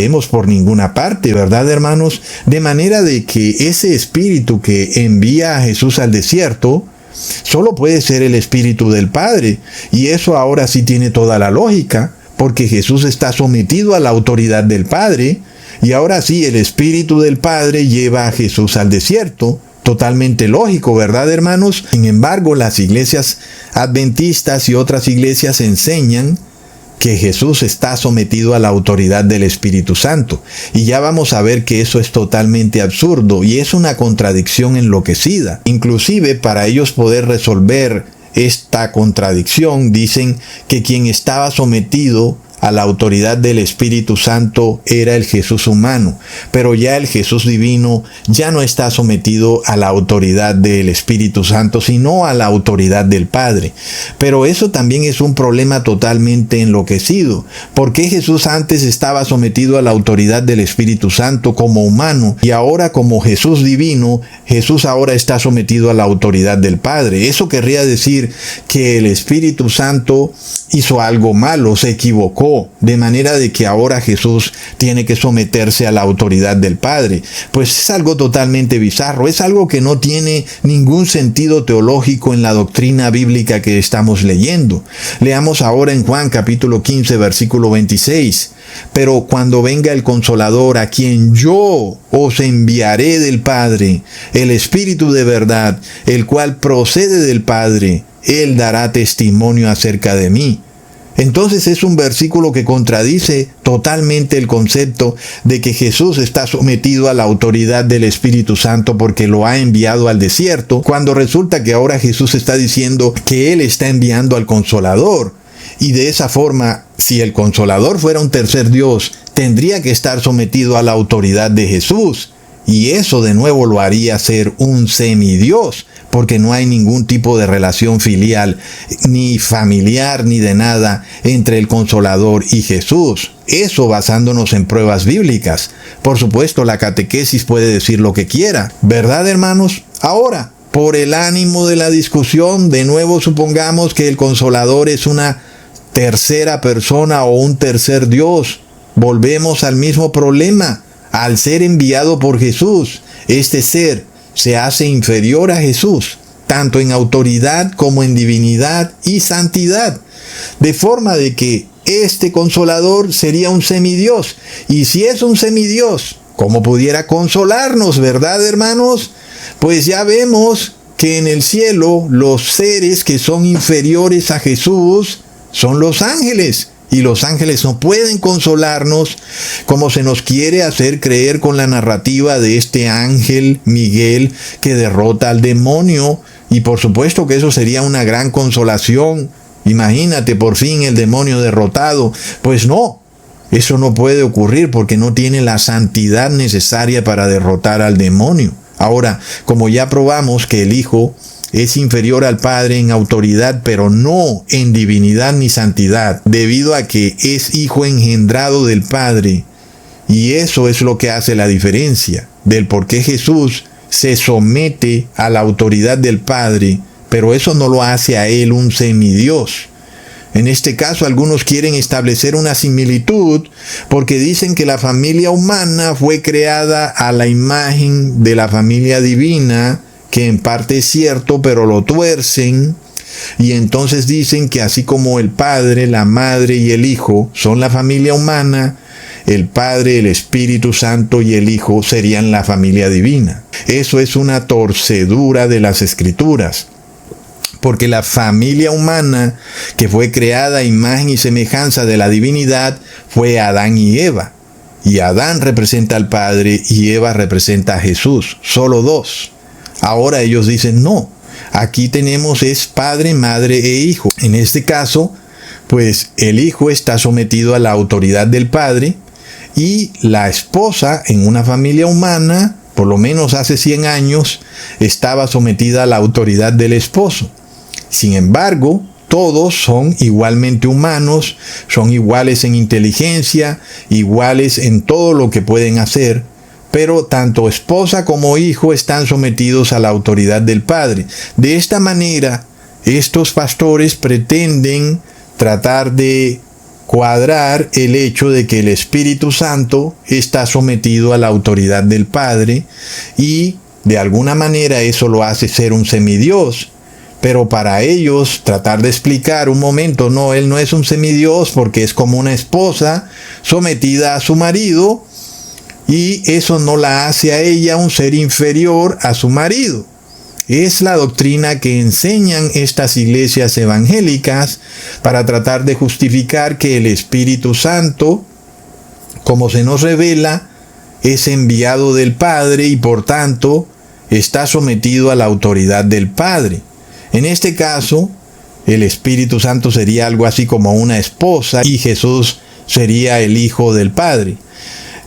vemos por ninguna parte, ¿verdad, hermanos? De manera de que ese espíritu que envía a Jesús al desierto solo puede ser el espíritu del Padre. Y eso ahora sí tiene toda la lógica, porque Jesús está sometido a la autoridad del Padre. Y ahora sí, el espíritu del Padre lleva a Jesús al desierto. Totalmente lógico, ¿verdad, hermanos? Sin embargo, las iglesias adventistas y otras iglesias enseñan que Jesús está sometido a la autoridad del Espíritu Santo. Y ya vamos a ver que eso es totalmente absurdo y es una contradicción enloquecida. Inclusive, para ellos poder resolver esta contradicción, dicen que quien estaba sometido a la autoridad del Espíritu Santo era el Jesús humano, pero ya el Jesús divino ya no está sometido a la autoridad del Espíritu Santo, sino a la autoridad del Padre. Pero eso también es un problema totalmente enloquecido. ¿Por qué Jesús antes estaba sometido a la autoridad del Espíritu Santo como humano y ahora como Jesús divino, Jesús ahora está sometido a la autoridad del Padre? Eso querría decir que el Espíritu Santo hizo algo malo, se equivocó, de manera de que ahora Jesús tiene que someterse a la autoridad del Padre. Pues es algo totalmente bizarro, es algo que no tiene ningún sentido teológico en la doctrina bíblica que estamos leyendo. Leamos ahora en Juan capítulo 15, versículo 26. Pero cuando venga el Consolador, a quien yo os enviaré del Padre, el Espíritu de verdad, el cual procede del Padre, Él dará testimonio acerca de mí. Entonces es un versículo que contradice totalmente el concepto de que Jesús está sometido a la autoridad del Espíritu Santo porque lo ha enviado al desierto, cuando resulta que ahora Jesús está diciendo que Él está enviando al Consolador. Y de esa forma, si el Consolador fuera un tercer Dios, tendría que estar sometido a la autoridad de Jesús. Y eso de nuevo lo haría ser un semidios, porque no hay ningún tipo de relación filial, ni familiar, ni de nada entre el Consolador y Jesús. Eso basándonos en pruebas bíblicas. Por supuesto, la catequesis puede decir lo que quiera, ¿verdad, hermanos? Ahora, por el ánimo de la discusión, de nuevo supongamos que el Consolador es una tercera persona o un tercer Dios. Volvemos al mismo problema. Al ser enviado por Jesús, este ser se hace inferior a Jesús, tanto en autoridad como en divinidad y santidad, de forma de que este Consolador sería un semidios. Y si es un semidios, ¿cómo pudiera consolarnos, verdad, hermanos? Pues ya vemos que en el cielo los seres que son inferiores a Jesús son los ángeles. Y los ángeles no pueden consolarnos como se nos quiere hacer creer con la narrativa de este ángel Miguel que derrota al demonio. Y por supuesto que eso sería una gran consolación. Imagínate, por fin el demonio derrotado. Pues no, eso no puede ocurrir porque no tiene la santidad necesaria para derrotar al demonio. Ahora, como ya probamos que el Hijo es inferior al Padre en autoridad, pero no en divinidad ni santidad, debido a que es hijo engendrado del Padre. Y eso es lo que hace la diferencia del por qué Jesús se somete a la autoridad del Padre, pero eso no lo hace a Él un semidios. En este caso, algunos quieren establecer una similitud porque dicen que la familia humana fue creada a la imagen de la familia divina, que en parte es cierto, pero lo tuercen, y entonces dicen que así como el Padre, la Madre y el Hijo son la familia humana, el Padre, el Espíritu Santo y el Hijo serían la familia divina. Eso es una torcedura de las Escrituras, porque la familia humana que fue creada a imagen y semejanza de la divinidad fue Adán y Eva, y Adán representa al Padre y Eva representa a Jesús, solo dos. Ahora ellos dicen no, aquí tenemos es Padre, Madre e Hijo. En este caso, pues el Hijo está sometido a la autoridad del Padre y la esposa en una familia humana, por lo menos hace 100 años, estaba sometida a la autoridad del esposo. Sin embargo, todos son igualmente humanos, son iguales en inteligencia, iguales en todo lo que pueden hacer, pero tanto esposa como hijo están sometidos a la autoridad del Padre. De esta manera, estos pastores pretenden tratar de cuadrar el hecho de que el Espíritu Santo está sometido a la autoridad del Padre y de alguna manera eso lo hace ser un semidios. Pero para ellos tratar de explicar un momento, no, él no es un semidios porque es como una esposa sometida a su marido y eso no la hace a ella un ser inferior a su marido. Es la doctrina que enseñan estas iglesias evangélicas para tratar de justificar que el Espíritu Santo, como se nos revela, es enviado del Padre y por tanto está sometido a la autoridad del Padre. En este caso, el Espíritu Santo sería algo así como una esposa y Jesús sería el Hijo del Padre.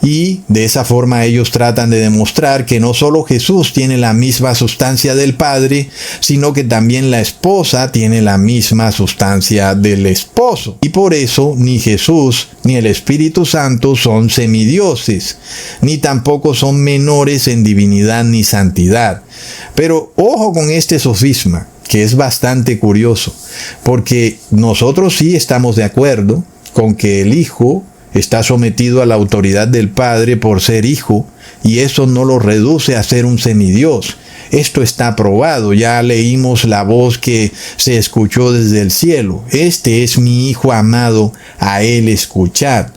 Y de esa forma ellos tratan de demostrar que no solo Jesús tiene la misma sustancia del Padre, sino que también la esposa tiene la misma sustancia del esposo. Y por eso ni Jesús ni el Espíritu Santo son semidioses, ni tampoco son menores en divinidad ni santidad. Pero ojo con este sofisma, que es bastante curioso, porque nosotros sí estamos de acuerdo con que el Hijo está sometido a la autoridad del Padre por ser hijo, y eso no lo reduce a ser un semidios. Esto está probado, ya leímos la voz que se escuchó desde el cielo. Este es mi Hijo amado, a él escuchad.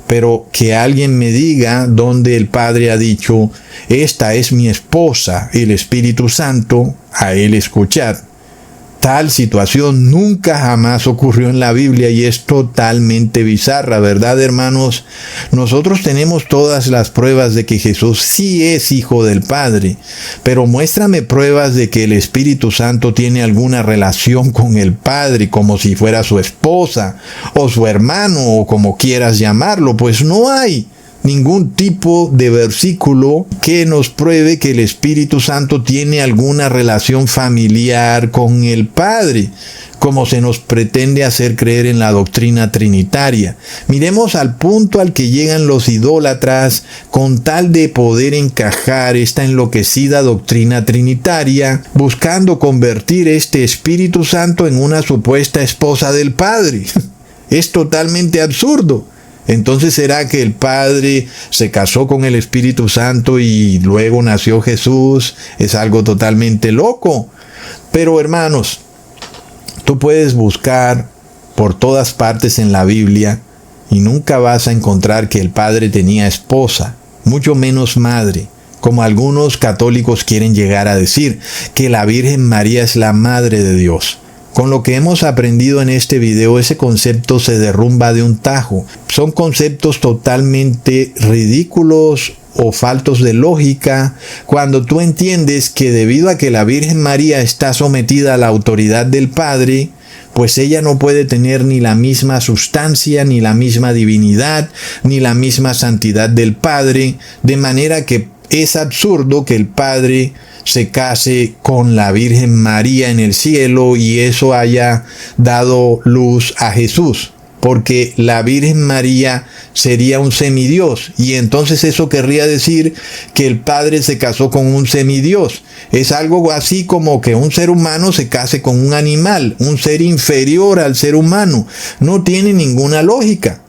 Pero que alguien me diga donde el Padre ha dicho, esta es mi esposa, el Espíritu Santo, a él escuchad. Tal situación nunca jamás ocurrió en la Biblia y es totalmente bizarra, ¿verdad, hermanos? Nosotros tenemos todas las pruebas de que Jesús sí es Hijo del Padre, pero muéstrame pruebas de que el Espíritu Santo tiene alguna relación con el Padre, como si fuera su esposa o su hermano o como quieras llamarlo, pues no hay ningún tipo de versículo que nos pruebe que el Espíritu Santo tiene alguna relación familiar con el Padre, como se nos pretende hacer creer en la doctrina trinitaria. Miremos al punto al que llegan los idólatras con tal de poder encajar esta enloquecida doctrina trinitaria, buscando convertir este Espíritu Santo en una supuesta esposa del Padre. Es totalmente absurdo. Entonces, ¿será que el Padre se casó con el Espíritu Santo y luego nació Jesús? Es algo totalmente loco. Pero hermanos, tú puedes buscar por todas partes en la Biblia y nunca vas a encontrar que el Padre tenía esposa, mucho menos madre, como algunos católicos quieren llegar a decir, que la Virgen María es la Madre de Dios. Con lo que hemos aprendido en este video, ese concepto se derrumba de un tajo. Son conceptos totalmente ridículos o faltos de lógica cuando tú entiendes que debido a que la Virgen María está sometida a la autoridad del Padre, pues ella no puede tener ni la misma sustancia, ni la misma divinidad, ni la misma santidad del Padre, de manera que es absurdo que el Padre se case con la Virgen María en el cielo y eso haya dado luz a Jesús, porque la Virgen María sería un semidios y entonces eso querría decir que el Padre se casó con un semidios. Es algo así como que un ser humano se case con un animal, un ser inferior al ser humano. No tiene ninguna lógica.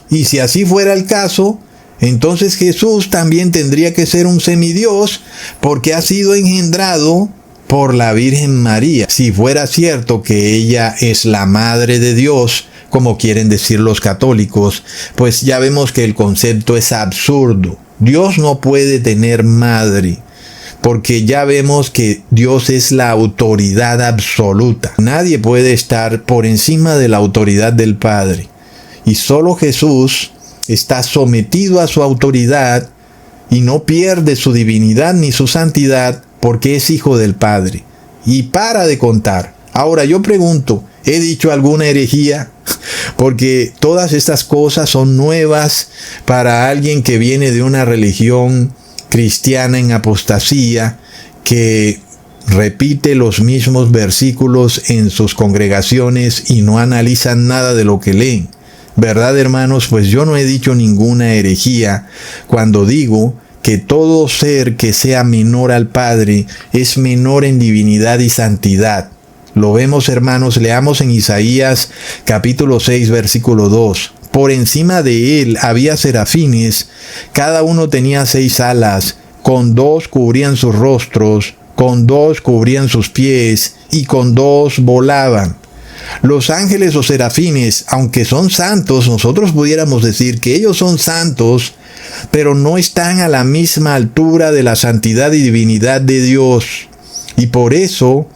Y si así fuera el caso, entonces Jesús también tendría que ser un semidios porque ha sido engendrado por la Virgen María. Si fuera cierto que ella es la Madre de Dios, como quieren decir los católicos, pues ya vemos que el concepto es absurdo. Dios no puede tener madre, porque ya vemos que Dios es la autoridad absoluta. Nadie puede estar por encima de la autoridad del Padre. Y solo Jesús está sometido a su autoridad y no pierde su divinidad ni su santidad porque es hijo del Padre. Y para de contar. Ahora yo pregunto, ¿he dicho alguna herejía? Porque todas estas cosas son nuevas para alguien que viene de una religión cristiana en apostasía, que repite los mismos versículos en sus congregaciones y no analizan nada de lo que leen. ¿Verdad, hermanos? Pues yo no he dicho ninguna herejía cuando digo que todo ser que sea menor al Padre es menor en divinidad y santidad. Lo vemos, hermanos, leamos en Isaías capítulo 6, versículo 2. Por encima de él había serafines, cada uno tenía 6 alas, con 2 cubrían sus rostros, con 2 cubrían sus pies, y con 2 volaban. Los ángeles o serafines, aunque son santos, nosotros pudiéramos decir que ellos son santos, pero no están a la misma altura de la santidad y divinidad de Dios. Y por eso,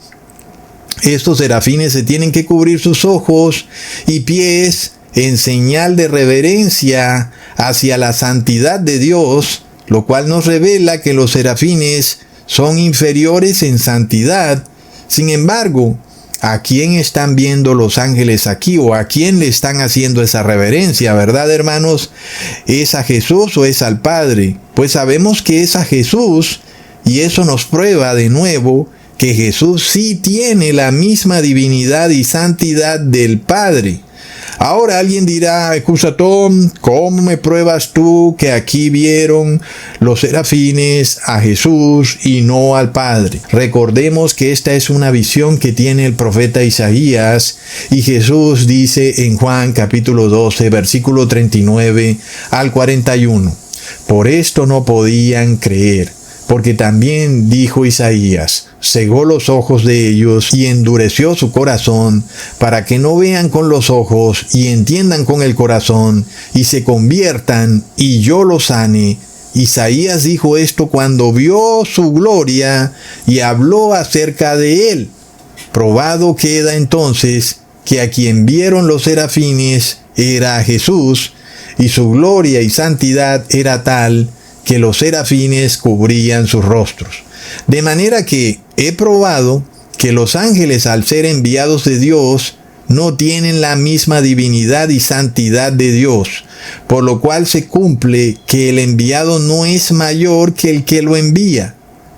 estos serafines se tienen que cubrir sus ojos y pies en señal de reverencia hacia la santidad de Dios, lo cual nos revela que los serafines son inferiores en santidad. Sin embargo, ¿a quién están viendo los ángeles aquí o a quién le están haciendo esa reverencia, verdad, hermanos? ¿Es a Jesús o es al Padre? Pues sabemos que es a Jesús, y eso nos prueba de nuevo que Jesús sí tiene la misma divinidad y santidad del Padre. Ahora alguien dirá, Ecusatón, ¿cómo me pruebas tú que aquí vieron los serafines a Jesús y no al Padre? Recordemos que esta es una visión que tiene el profeta Isaías, y Jesús dice en Juan capítulo 12, versículo 39 al 41, por esto no podían creer, porque también dijo Isaías, cegó los ojos de ellos y endureció su corazón, para que no vean con los ojos y entiendan con el corazón y se conviertan y yo los sane. Isaías dijo esto cuando vio su gloria y habló acerca de él. Probado queda entonces que a quien vieron los serafines era a Jesús, y su gloria y santidad era tal que los serafines cubrían sus rostros. De manera que he probado que los ángeles, al ser enviados de Dios, no tienen la misma divinidad y santidad de Dios, por lo cual se cumple que el enviado no es mayor que el que lo envía.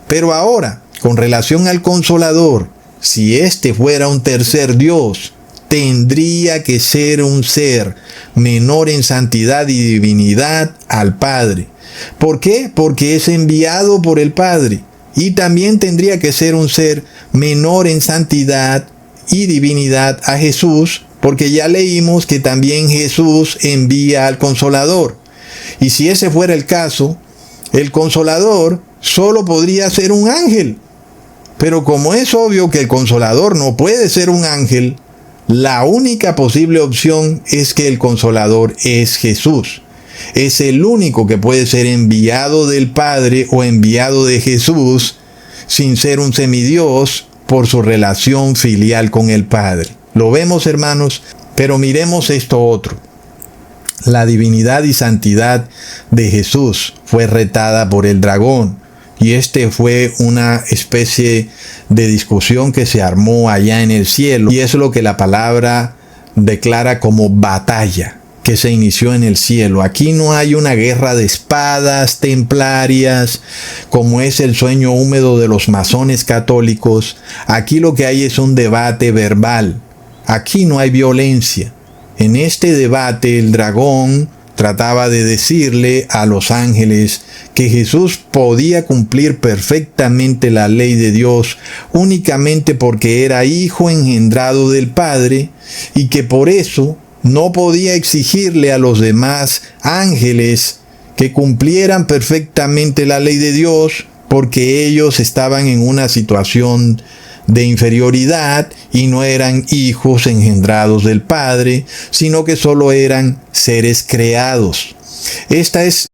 Pero ahora, con relación al Consolador, si éste fuera un tercer Dios, tendría que ser un ser menor en santidad y divinidad al Padre. ¿Por qué? Porque es enviado por el Padre. Y también tendría que ser un ser menor en santidad y divinidad a Jesús, porque ya leímos que también Jesús envía al Consolador. Y si ese fuera el caso, el Consolador solo podría ser un ángel. Pero como es obvio que el Consolador no puede ser un ángel, la única posible opción es que el Consolador es Jesús. Es el único que puede ser enviado del Padre o enviado de Jesús sin ser un semidios por su relación filial con el Padre. Lo vemos, hermanos, pero miremos esto otro. La divinidad y santidad de Jesús fue retada por el dragón, y este fue una especie de discusión que se armó allá en el cielo, y es lo que la palabra declara como batalla que se inició en el cielo. Aquí no hay una guerra de espadas templarias, como es el sueño húmedo de los masones católicos. Aquí lo que hay es un debate verbal. Aquí no hay violencia. En este debate el dragón trataba de decirle a los ángeles que Jesús podía cumplir perfectamente la ley de Dios únicamente porque era hijo engendrado del Padre, y que por eso no podía exigirle a los demás ángeles que cumplieran perfectamente la ley de Dios, porque ellos estaban en una situación de inferioridad y no eran hijos engendrados del Padre, sino que solo eran seres creados. Esta es